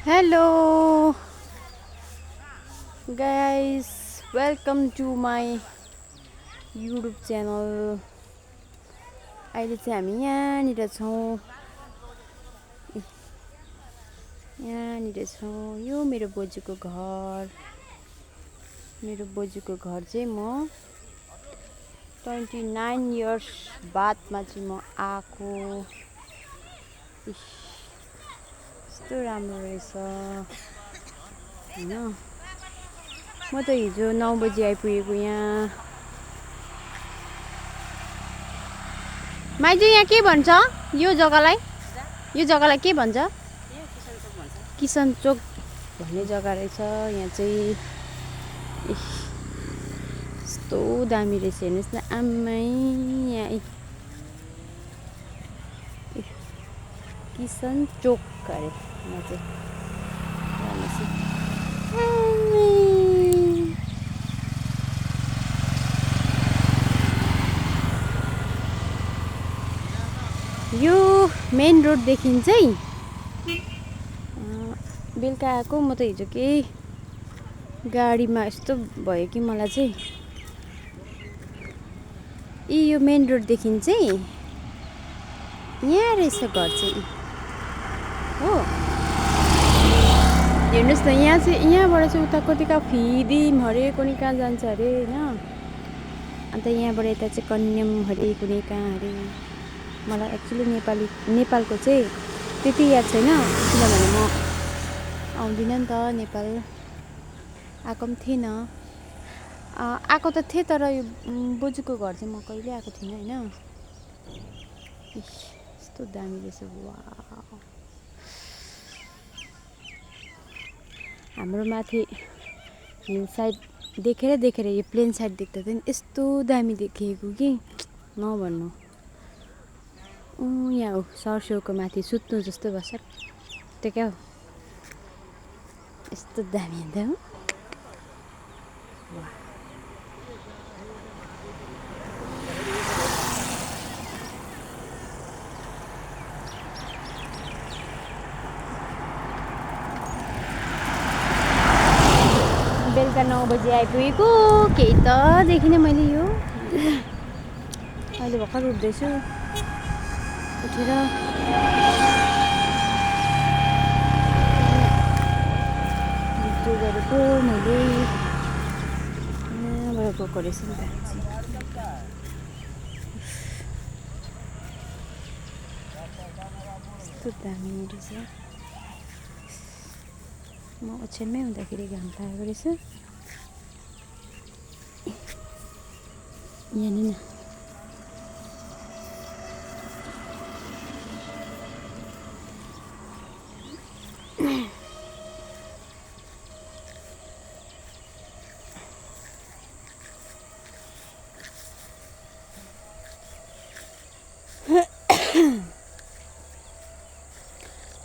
Hello guys, welcome to my YouTube channel. अहिले चाहिँ हामी यहाँनिर छौँ। यो मेरो बोजूको घर। मेरो बोजूको घर चाहिँ म 29 इयर्स बादमा चाहिँ म आएको। यस्तो राम्रो रहेछ हैन। म त हिजो 9 बजे आइपुगेको यहाँ। माइजू यहाँ के भन्छ यो जग्गालाई? यो जग्गालाई के भन्छ? किसन चोक भन्ने जग्गा रहेछ। यहाँ चाहिँ यस्तो दामी रहेछ हेर्नुहोस् न आमै। यहाँ किसन चोक अरे यहाँ चाहिँ। यो मेन रोडदेखि चाहिँ बेलुका आएको। म त हिजो केही गाडीमा यस्तो भयो कि मलाई चाहिँ यो मेन रोडदेखि चाहिँ यहाँ रहेछ घर चाहिँ हो। हेर्नुहोस् न यहाँ चाहिँ यहाँबाट चाहिँ उता कतिका फिदिम हरे कुनै कहाँ जान्छ अरे होइन। अन्त यहाँबाट यता चाहिँ कन्याम हरे कुनै कहाँ हरे। मलाई एक्चुअली नेपालको चाहिँ त्यति याद छैन किनभने म आउँदिनँ नि त नेपाल। आएको पनि थिएन। आएको त थिएँ तर यो बोजूको घर चाहिँ म कहिले आएको थिइनँ होइन। यस्तो दामी रहेछ। वाउ, हाम्रो माथि हिल साइड देखेर यो प्लेन साइड देख्दा चाहिँ यस्तो दामी देखिएको कि नभन्नु। यहाँ हो सरसेउको माथि सुत्नु जस्तो बस त्यो क्या हो। यस्तो दामी अन्त हो। बेलुका 9 बजे आइपुगेको। केही त देखिनँ मैले। यो अहिले भर्खर उठ्दैछु। उठेर भिडियो गरेको मैले। यहाँबाट गएको रहेछ नि त। यस्तो दामी रहेछ। म ओछ्यानमै हुँदाखेरि घाम लागेको रहेछ। यहाँनिर न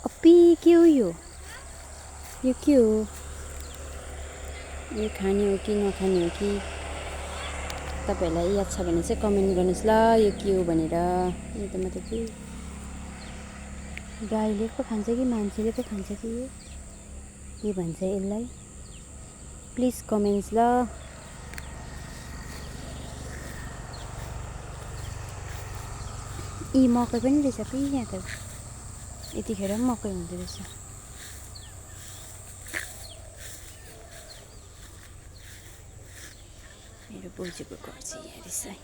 अपी के हो यो के हो? यो खाने हो कि नखाने हो कि? तपाईँहरूलाई याद छ भने चाहिँ कमेन्ट गर्नुहोस् ल यो के हो भनेर। यो त म त गाईले पो खान्छ कि मान्छेले पो खान्छ कि यो के भन्छ यसलाई? प्लिज कमेन्ट्स ल। मकै पनि रहेछ कि यहाँ त। यतिखेर पनि मकै हुँदो रहेछ। मेरो बोजूको घर चाहिँ यहाँ रहेछ।